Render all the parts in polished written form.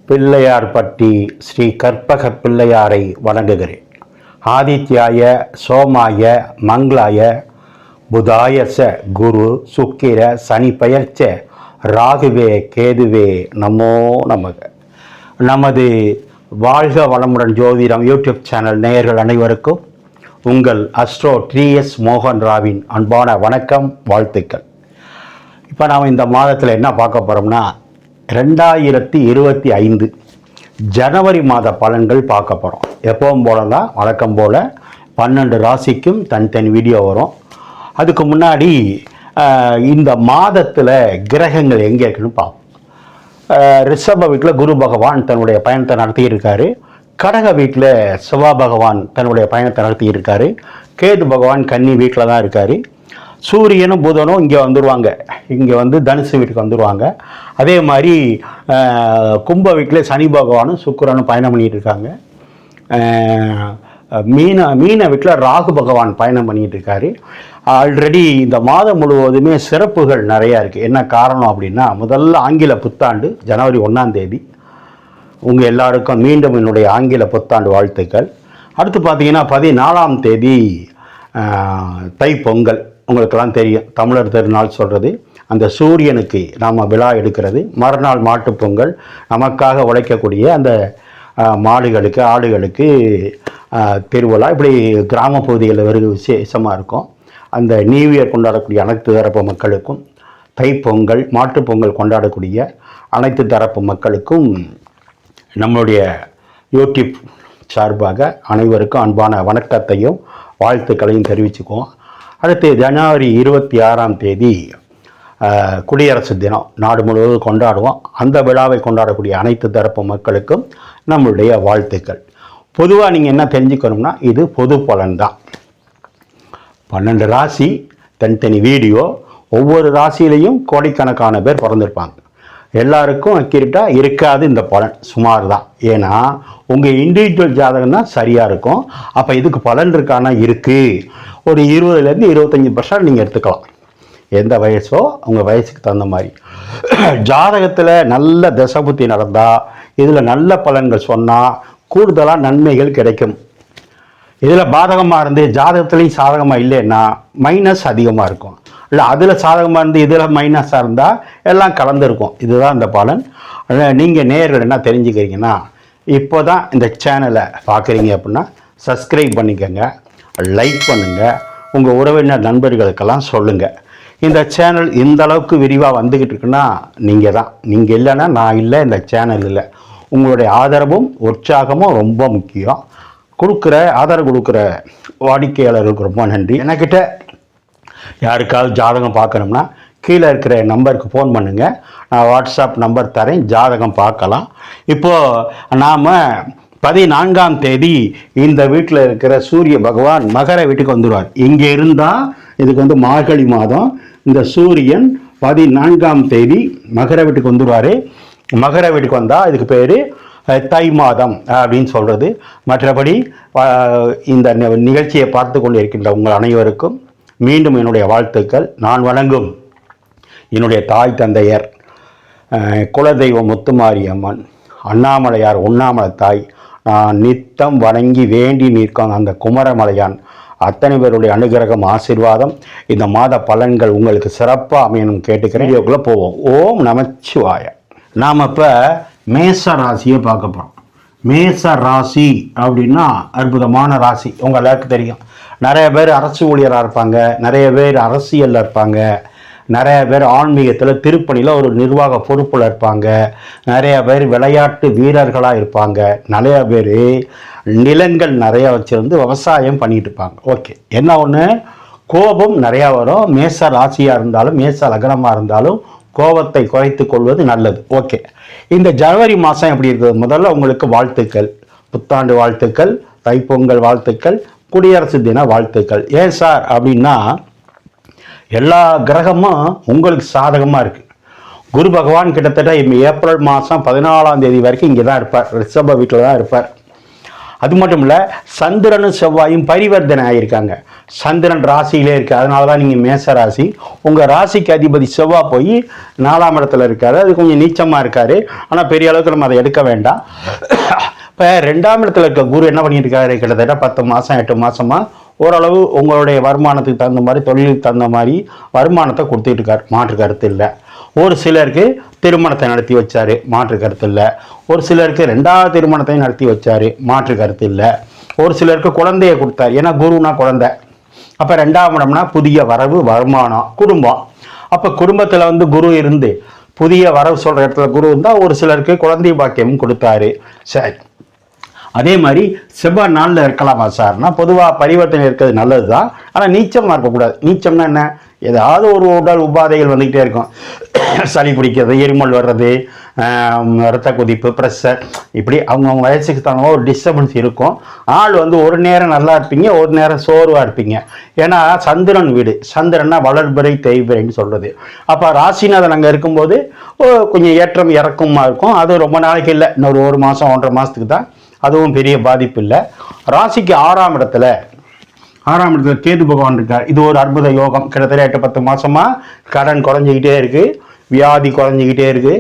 பிள்ளையார்பட்டி ஸ்ரீ கற்பக பிள்ளையாரை வணங்குகிறேன். ஆதித்யாய சோமாய மங்களாய புதாயச குரு சுக்கிர சனி பெயர்ச்ச ராகுவே கேதுவே நமோ நமக. நமது வாழ்க வளமுடன் ஜோதிடம் யூடியூப் சேனல் நேயர்கள் அனைவருக்கும் உங்கள் அஸ்ட்ரோ TS மோகன் ராவின் அன்பான வணக்கம், வாழ்த்துக்கள். இப்போ நாம் இந்த மாதத்தில் என்ன பார்க்க போகிறோம்னா 2025 ஜனவரி மாத பலன்கள் பார்க்க போகிறோம். எப்பவும் போல தான் வழக்கம் போல் 12 ராசிக்கும் தனித்தனி வீடியோ வரும். அதுக்கு முன்னாடி இந்த மாதத்தில் கிரகங்கள் எங்கே இருக்குன்னு பார்ப்போம். ரிஷப வீட்டில் குரு பகவான் தன்னுடைய பயணத்தை நடத்தியிருக்காரு. கடக வீட்டில் செவ்வாய் பகவான் தன்னுடைய பயணத்தை நடத்தியிருக்காரு. கேது பகவான் கன்னி வீட்டில் தான் இருக்கார். சூரியனும் புதனும் இங்கே வந்துடுவாங்க, இங்கே வந்து தனுசு வீட்டுக்கு வந்துடுவாங்க. அதே மாதிரி கும்ப வீட்டில் சனி பகவானும் சுக்கிரனும் பயணம் பண்ணிகிட்டு இருக்காங்க. மீன வீட்டில் ராகு பகவான் பயணம் பண்ணிகிட்டு இருக்காரு. ஆல்ரெடி இந்த மாதம் முழுவதுமே சிறப்புகள் நிறையா இருக்குது. என்ன காரணம் அப்படின்னா, முதல்ல ஆங்கில புத்தாண்டு ஜனவரி 1ஆம் தேதி. உங்கள் எல்லாருக்கும் மீண்டும் என்னுடைய ஆங்கில புத்தாண்டு வாழ்த்துக்கள். அடுத்து பார்த்தீங்கன்னா 14ஆம் தேதி தைப்பொங்கல். உங்களுக்கெல்லாம் தெரியும், தமிழர் திருநாள் சொல்கிறது. அந்த சூரியனுக்கு நாம் விழா எடுக்கிறது. மறுநாள் மாட்டுப்பொங்கல். நமக்காக உழைக்கக்கூடிய அந்த மாடுகளுக்கு ஆடுகளுக்கு திருவிழா. இப்படி கிராம பகுதிகளில் வெறும் விசேஷமாக இருக்கும். அந்த நியூ இயர் கொண்டாடக்கூடிய அனைத்து தரப்பு மக்களுக்கும், தைப்பொங்கல் மாட்டுப்பொங்கல் கொண்டாடக்கூடிய அனைத்து தரப்பு மக்களுக்கும் நம்மளுடைய யூடியூப் சார்பாக அனைவருக்கும் அன்பான வணக்கத்தையும் வாழ்த்துக்களையும் தெரிவிச்சுக்குவோம். அடுத்து ஜனவரி 26ஆம் தேதி குடியரசு தினம் நாடு முழுவதும் கொண்டாடுவோம். அந்த விழாவை கொண்டாடக்கூடிய அனைத்து தரப்பு மக்களுக்கும் நம்மளுடைய வாழ்த்துக்கள். பொதுவாக நீங்கள் என்ன தெரிஞ்சுக்கணும்னா, இது பொது பலன் தான். 12 ராசி தனித்தனி வீடியோ. ஒவ்வொரு ராசியிலையும் கோடிக்கணக்கான பேர் பிறந்திருப்பாங்க. எல்லாருக்கும் அக்யூரேட்டாக இருக்காது இந்த பலன், சுமார் தான். ஏன்னா உங்கள் இண்டிவிஜுவல் ஜாதகம் தான் சரியாக இருக்கும். அப்போ இதுக்கு பலன் இருக்கானா? இருக்குது. ஒரு 20% 25% நீங்கள் எடுத்துக்கலாம். எந்த வயசோ உங்கள் வயசுக்கு தகுந்த மாதிரி. ஜாதகத்தில் நல்ல தசபுத்தி நடந்தால், இதில் நல்ல பலன்கள் சொன்னால் கூடுதலாக நன்மைகள் கிடைக்கும். இதில் பாதகமாக இருந்து ஜாதகத்துலேயும் சாதகமாக இல்லைன்னா மைனஸ் அதிகமாக இருக்கும். இல்லை அதில் சாதகமாக இருந்து இதில் மைனஸாக இருந்தால் எல்லாம் கலந்துருக்கும். இதுதான் இந்த பலன். நீங்கள் நேயர்கள் என்ன தெரிஞ்சுக்கிறீங்கன்னா, இப்போ தான் இந்த சேனலை பார்க்குறீங்க அப்படின்னா சப்ஸ்கிரைப் பண்ணிக்கோங்க, லைக் பண்ணுங்கள், உங்கள் உறவினர் நண்பர்களுக்கெல்லாம் சொல்லுங்கள். இந்த சேனல் இந்த அளவுக்கு விரிவாக வந்துக்கிட்டு இருக்குன்னா நீங்கள் தான். நீங்கள் இல்லைன்னா நான் இல்லை, இந்த சேனல் இல்லை. உங்களுடைய ஆதரவும் உற்சாகமும் ரொம்ப முக்கியம். ஆதரவு கொடுக்குற வாடிக்கையாளர்களுக்கு ரொம்ப நன்றி. என்கிட்ட யாருக்காவது ஜாதகம் பார்க்கணும்னா கீழே இருக்கிற நம்பருக்கு ஃபோன் பண்ணுங்கள். நான் வாட்ஸ்அப் நம்பர் தரேன், ஜாதகம் பார்க்கலாம். இப்போது நாம் 14ஆம் தேதி இந்த வீட்டில் இருக்கிற சூரிய பகவான் மகர வீட்டுக்கு வந்துடுவார். இங்கே இருந்தால் இதுக்கு வந்து மார்கழி மாதம். இந்த சூரியன் 14ஆம் தேதி மகர வீட்டுக்கு வந்துடுவார். மகர வீட்டுக்கு வந்தால் இதுக்கு பேர் தை மாதம் அப்படின்னு சொல்கிறது. மற்றபடி இந்த நிகழ்ச்சியை பார்த்து கொண்டு இருக்கின்ற உங்கள் அனைவருக்கும் மீண்டும் என்னுடைய வாழ்த்துக்கள். நான் வணங்கும் என்னுடைய தாய் தந்தையர், குலதெய்வம் முத்துமாரியம்மன், அண்ணாமலையார், உண்ணாமலை தாய், நான் நித்தம் வணங்கி வேண்டி நிற்கும் அந்த குமரமலையான், அத்தனை பேருடைய அனுகிரகம் ஆசீர்வாதம் இந்த மாத பலன்கள் உங்களுக்கு சிறப்பாக அமையணும் கேட்டுக்கிறேன். வீடியோக்குள்ளே போவோம். ஓம் நமச்சிவாய. நாம் இப்போ மேச ராசியை பார்க்க போகிறோம். மேச ராசி அப்படின்னா அற்புதமான ராசி. உங்கள் எல்லாருக்கும் தெரியும். நிறைய பேர் அரசு ஊழியராக இருப்பாங்க, நிறைய பேர் அரசியலில் இருப்பாங்க, நிறைய பேர் ஆன்மீகத்தில் திருப்பணியில் ஒரு நிர்வாக பொறுப்பில் இருப்பாங்க, நிறைய பேர் விளையாட்டு வீரர்களாக இருப்பாங்க, நிறைய பேர் நிலங்கள் நிறைய வச்சுருந்து விவசாயம் பண்ணிட்டு இருப்பாங்க. ஓகே, என்ன ஒன்று, கோபம் நிறையா வரும். மேச ராசியாக இருந்தாலும் மேச லக்னமாக இருந்தாலும் கோபத்தை குறைத்து கொள்வது நல்லது. ஓகே, இந்த ஜனவரி மாதம் எப்படி இருக்குது? முதல்ல உங்களுக்கு வாழ்த்துக்கள், புத்தாண்டு வாழ்த்துக்கள், தைப்பொங்கல் வாழ்த்துக்கள், குடியரசு தின வாழ்த்துக்கள். ஏன் சார் அப்படின்னா, எல்லா கிரகமும் உங்களுக்கு சாதகமாக இருக்குது. குரு பகவான் கிட்டத்தட்ட ஏப்ரல் மாதம் 14ஆம் தேதி வரைக்கும் இங்கே தான் இருப்பார், ரிஷப வீட்டில் தான் இருப்பார். அது மட்டும் இல்லை, சந்திரனும் செவ்வாயும் பரிவர்த்தனை ஆகியிருக்காங்க. சந்திரன் ராசியிலே இருக்கு. அதனால தான் நீங்கள் மேச ராசி. உங்கள் ராசிக்கு அதிபதி செவ்வாய் போய் 4ஆம் இடத்துல இருக்காரு. அது கொஞ்சம் நீச்சமாக இருக்காரு. ஆனால் பெரிய அளவுக்கு நம்ம அதை எடுக்க வேண்டாம். இப்போ 2ஆம் இடத்துல இருக்க குரு என்ன பண்ணியிருக்காரு, கிட்டத்தட்ட 10 மாதம் 8 மாதமாக ஓரளவு உங்களுடைய வருமானத்துக்கு தகுந்த மாதிரி, தொழிலுக்கு தகுந்த மாதிரி வருமானத்தை கொடுத்துட்டு இருக்காரு. மாற்று கருத்து இல்லை. ஒரு சிலருக்கு திருமணத்தை நடத்தி வச்சாரு, மாற்று கருத்து இல்லை. ஒரு சிலருக்கு 2வது திருமணத்தையும் நடத்தி வச்சாரு, மாற்று கருத்து இல்லை. ஒரு சிலருக்கு குழந்தைய கொடுத்தாரு. ஏன்னா குருனா குழந்தை. அப்போ 2ஆம் இடம்னா புதிய வரவு, வருமானம், குடும்பம். அப்போ குடும்பத்தில் குரு இருந்து புதிய வரவு சொல்கிற இடத்துல குரு இருந்தால் ஒரு சிலருக்கு குழந்தை பாக்கியமும் கொடுத்தாரு. சரி, அதே மாதிரி செவ்வாய் நாளில் இருக்கலாமா சார்னா, பொதுவாக பரிவர்த்தனை இருக்கிறது நல்லது தான். ஆனால் நீச்சமாக இருக்கக்கூடாது. நீச்சம்னா என்ன, ஏதாவது ஒரு உடல் உபாதைகள் வந்துக்கிட்டே இருக்கும். சளி பிடிக்கிறது, எரிமல் வர்றது, ரத்த கொதிப்பு, ப்ரெஷர், இப்படி அவங்கவுங்க வயசுக்கு தகுந்த ஒரு டிஸ்டர்பன்ஸ் இருக்கும். ஆள் ஒரு நேரம் நல்லா இருப்பீங்க, ஒரு நேரம் சோர்வாக இருப்பீங்க. ஏன்னா சந்திரன் வீடு, சந்திரன்னா வளர்பிறை தேய்பிறைன்னு சொல்கிறது. அப்போ ராசிநாதன் அங்கே இருக்கும்போது கொஞ்சம் ஏற்றம் இறக்கமாக இருக்கும். அது ரொம்ப நாளைக்கு இல்லை, இன்னொரு 1 மாதம் 1.5 மாதத்துக்கு தான். அதுவும் பெரிய பாதிப்பு இல்லை. ராசிக்கு 6ஆம் இடத்துல கேது பகவான் இருக்கார். இது ஒரு அற்புத யோகம். கிட்டத்தட்ட 8-10 மாசமா கடன் குறைஞ்சிக்கிட்டே இருக்கு, வியாதி குறைஞ்சிக்கிட்டே இருக்கு.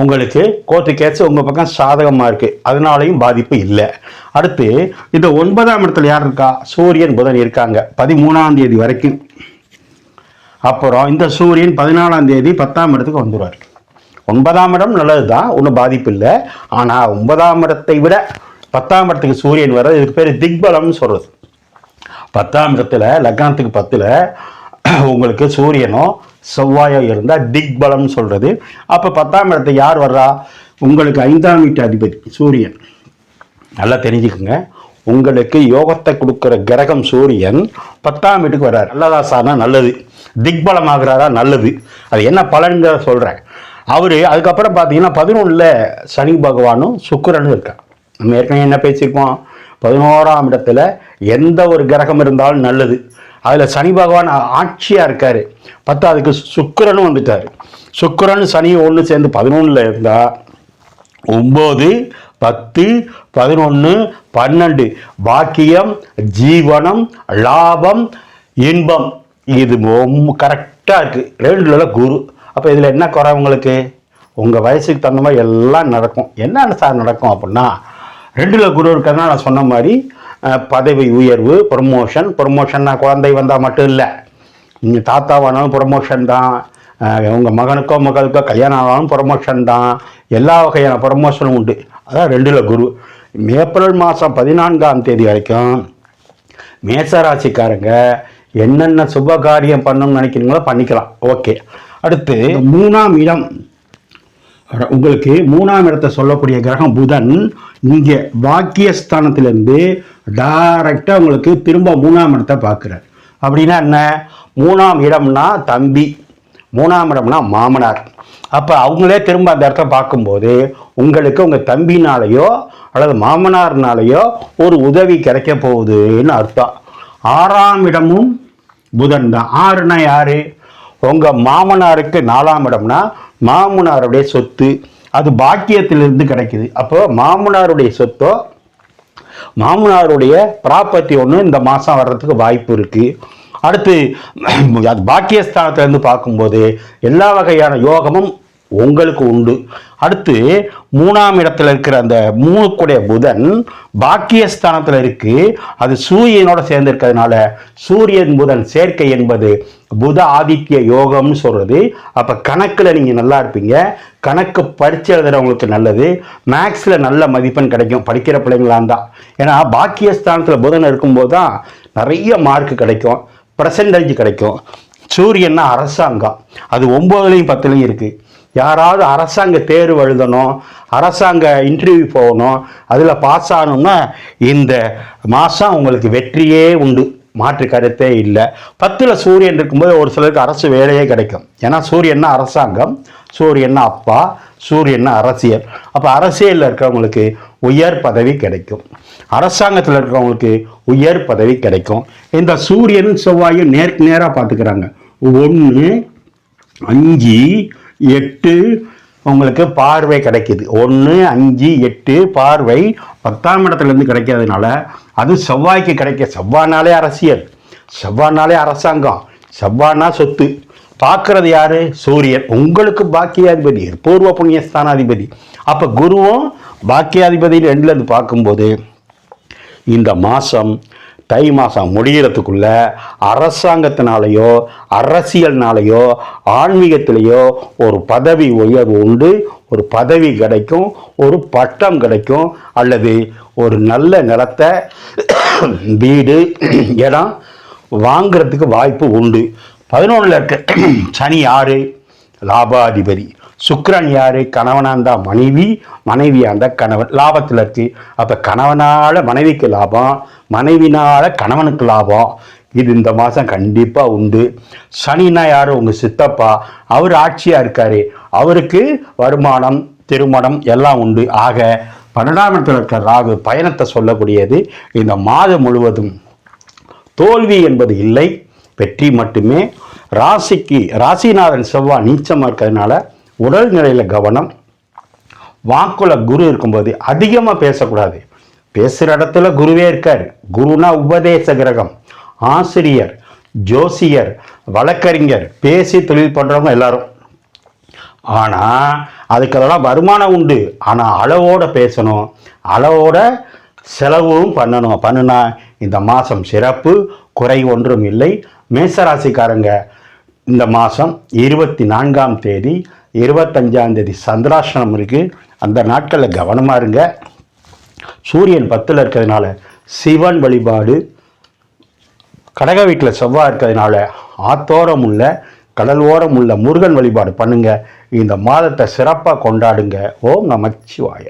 உங்களுக்கு கோர்ட்டு கேஸ் உங்க பக்கம் சாதகமா இருக்கு, அதனாலையும் பாதிப்பு இல்லை. அடுத்து இந்த 9ஆம் இடத்துல யார் இருக்கா, சூரியன் புதன் இருக்காங்க 13ஆம் தேதி வரைக்கும். அப்புறம் இந்த சூரியன் 14ஆம் தேதி 10ஆம் இடத்துக்கு வந்துடுவார். 9ஆம் இடம் நல்லது தான், ஒன்றும் பாதிப்பு இல்லை. ஆனால் 9ஆம் இடத்தை விட 10ஆம் இடத்துக்கு சூரியன் வர்றது, இதுக்கு பேர் திக்பலம்னு சொல்கிறது. 10ஆம் இடத்துல லக்னத்துக்கு 10ல் உங்களுக்கு சூரியனோ செவ்வாயோ இருந்தால் திக்பலம்னு சொல்கிறது. அப்போ 10ஆம் இடத்துக்கு யார் வர்றா, உங்களுக்கு 5ஆம் வீட்டு அதிபதி சூரியன். நல்லா தெரிஞ்சுக்குங்க, உங்களுக்கு யோகத்தை கொடுக்குற கிரகம் சூரியன் 10ஆம் வீட்டுக்கு வர்றாரு. நல்லதா சார்னா நல்லது, திக்பலம் ஆகிறாரா நல்லது. அது என்ன பலன்கிற சொல்கிறேன். அவர் அதுக்கப்புறம் பார்த்தீங்கன்னா 11ல் சனி பகவானும் சுக்கிரனும் இருக்கார். நம்ம ஏற்கனவே என்ன பேசியிருக்கோம், 11ஆம் இடத்துல எந்த ஒரு கிரகம் இருந்தாலும் நல்லது. அதில் சனி பகவான் ஆட்சியாக இருக்கார். 10ஆவதுக்கு சுக்கிரனும் வந்துட்டார். சுக்கிரன் சனி ஒன்று சேர்ந்து 11ல் இருந்தால் 9, 10, 11, 12 பாக்கியம், ஜீவனம், லாபம், இன்பம், இது கரெக்டாக இருக்குது. 2ல் குரு. அப்போ இதில் என்ன குறை உங்களுக்கு, உங்கள் வயசுக்கு தகுந்த மாதிரி எல்லாம் நடக்கும். என்னென்ன சார் நடக்கும் அப்படின்னா, 2ல் குரு இருக்கிறதுனா நான் சொன்ன மாதிரி பதவி உயர்வு, ப்ரொமோஷன்னா குழந்தை வந்தால் மட்டும் இல்லை, நீங்கள் தாத்தாவானாலும் ப்ரொமோஷன் தான், உங்கள் மகனுக்கோ மகளுக்கோ கல்யாணம் ஆனாலும் ப்ரொமோஷன் தான், எல்லா வகையான ப்ரொமோஷனும் உண்டு. அதான் 2ல் குரு. ஏப்ரல் மாதம் 14ஆம் தேதி வரைக்கும் மேசராசிக்காரங்க என்னென்ன சுப காரியம் பண்ணணும்னு நினைக்கிறீங்களோ பண்ணிக்கலாம். ஓகே. அடுத்து 3ஆம் இடம், உங்களுக்கு 3ஆம் இடத்தை சொல்லக்கூடிய கிரகம் புதன் இங்கே பாக்கியஸ்தானத்திலிருந்து டைரக்டாக உங்களுக்கு திரும்ப 3ஆம் இடத்தை பார்க்குறார். அப்படின்னா என்ன, 3ஆம் இடம்னா தம்பி, 3ஆம் இடம்னா மாமனார். அப்போ அவங்களே திரும்ப அந்த இடத்த பார்க்கும்போது உங்களுக்கு உங்கள் தம்பினாலேயோ அல்லது மாமனார்னாலேயோ ஒரு உதவி கிடைக்க போகுதுன்னு அர்த்தம். 6ஆம் இடமும் புதன் தான். 6னா யாரு, உங்கள் மாமனாருக்கு 4ஆம் இடம்னா மாமனாருடைய சொத்து, அது பாக்கியத்திலிருந்து கிடைக்குது. அப்போ மாமனாருடைய சொத்தோ மாமனாருடைய ப்ராப்பர்ட்டி ஒன்று இந்த மாதம் வர்றதுக்கு வாய்ப்பு இருக்குது. அடுத்து அது பாக்கியஸ்தானத்திலேருந்து பார்க்கும்போது எல்லா வகையான யோகமும் உங்களுக்கு உண்டு. அடுத்து 3ஆம் இடத்துல இருக்கிற அந்த 3 புதன் பாக்கியஸ்தானத்தில் இருக்கு. அது சூரியனோட சேர்ந்து இருக்கிறதுனால சூரியன் புதன் சேர்க்கை என்பது புத ஆதித்ய யோகம்னு சொல்றது. அப்ப கணக்குல நீங்க நல்லா இருப்பீங்க. கணக்கு பரீட்சை எழுதுறவங்களுக்கு நல்லது. மேக்ஸ்ல நல்ல மதிப்பெண் கிடைக்கும் படிக்கிற பிள்ளைங்களா இருந்தா. ஏன்னா பாக்கியஸ்தானத்துல புதன் இருக்கும்போது தான் நிறைய மார்க் கிடைக்கும், பர்சன்டேஜ் கிடைக்கும். சூரியன்னா அரசாங்கம், அது 9லையும் 10லையும் இருக்கு. யாராவது அரசாங்க தேர்வு எழுதணும், அரசாங்க இன்டர்வியூ போகணும், அதில் பாஸ் ஆகணும்னா இந்த மாதம் உங்களுக்கு வெற்றியே உண்டு, மாற்று கருத்தே இல்லை. 10ல் சூரியன் இருக்கும்போது ஒரு சிலருக்கு அரசு வேலையே கிடைக்கும். ஏன்னா சூரியன்னா அரசாங்கம், சூரியன்னா அப்பா, சூரியன்னா அரசியல். அப்போ அரசியலில் இருக்கிறவங்களுக்கு உயர் பதவி கிடைக்கும், அரசாங்கத்தில் இருக்கிறவங்களுக்கு உயர் பதவி கிடைக்கும். இந்த சூரியனும் செவ்வாயும் நேருக்கு நேராக பார்த்துக்கிறாங்க. 1, 5, 8, உங்களுக்கு பார்வை கிடைக்குது. 1, 5, 8 பார்வை 10ஆம் இடத்துலேருந்து கிடைக்கிறதுனால அது செவ்வாய்க்கு கிடைக்க. செவ்வாய்னாலே அரசியல், செவ்வாய்னாலே அரசாங்கம், செவ்வாய்னா சொத்து. பார்க்கறது யாரு? சூரியன். உங்களுக்கு பாக்கியாதிபதி, பூர்வ புண்ணிய ஸ்தானாதிபதி. அப்போ குருவும் பாக்கியாதிபதி 2லேருந்து பார்க்கும்போது இந்த மாதம் தை மாதம் முடிகிறதுக்குள்ள அரசாங்கத்தினாலேயோ அரசியல்னாலேயோ ஆன்மீகத்திலேயோ ஒரு பதவி உயர்வு உண்டு, ஒரு பதவி கிடைக்கும், ஒரு பட்டம் கிடைக்கும், அல்லது ஒரு நல்ல நிலத்தை வீடு இடம் வாங்கிறதுக்கு வாய்ப்பு உண்டு. 11ல் இருக்க சனி யாரு? லாபாதிபதி. சுக்கிரன் யாரு? கணவனாந்தா மனைவி, மனைவியாந்தா கணவன். லாபத்தில் இருக்கு. அப்போ கணவனால மனைவிக்கு லாபம், மனைவினால கணவனுக்கு லாபம். இது இந்த மாதம் கண்டிப்பாக உண்டு. சனினா யார்? உங்கள் சித்தப்பா. அவர் ஆட்சியாக இருக்காரு, அவருக்கு வருமானம், திருமணம் எல்லாம் உண்டு. ஆக 12ஆம் இடத்துல இருக்கிற ராகு பயணத்தை சொல்லக்கூடியது. இந்த மாதம் முழுவதும் தோல்வி என்பது இல்லை, வெற்றி மட்டுமே. ராசிநாதன் செவ்வாய் நீச்சமாக இருக்கிறதுனால உடல் நிலையில் கவனம். வாக்குல குரு இருக்கும்போது அதிகமாக பேசக்கூடாது. பேசுகிற இடத்துல குருவே இருக்கார். குருனா உபதேச கிரகம், ஆசிரியர், ஜோசியர், வழக்கறிஞர், பேசி தொழில் பண்ணுறவங்க எல்லாரும். ஆனால் அதுக்கெல்லாம் வருமானம் உண்டு. ஆனால் அளவோட பேசணும், அளவோட செலவும் பண்ணுனா இந்த மாதம் சிறப்பு, குறை ஒன்றும் இல்லை. மேசராசிக்காரங்க இந்த மாதம் 24ஆம் தேதி 25ஆம் தேதி சந்திராஷ்டமம் இருக்குது. அந்த நாட்களில் கவனமாக இருங்க. சூரியன் 10ல் இருக்கிறதுனால சிவன் வழிபாடு, கடக வீட்டில் செவ்வாய் இருக்கிறதுனால ஆத்தோரம் உள்ள கடல் ஓரம் உள்ள முருகன் வழிபாடு பண்ணுங்க. இந்த மாதத்தை சிறப்பாக கொண்டாடுங்க. ஓம் நமச்சிவாய.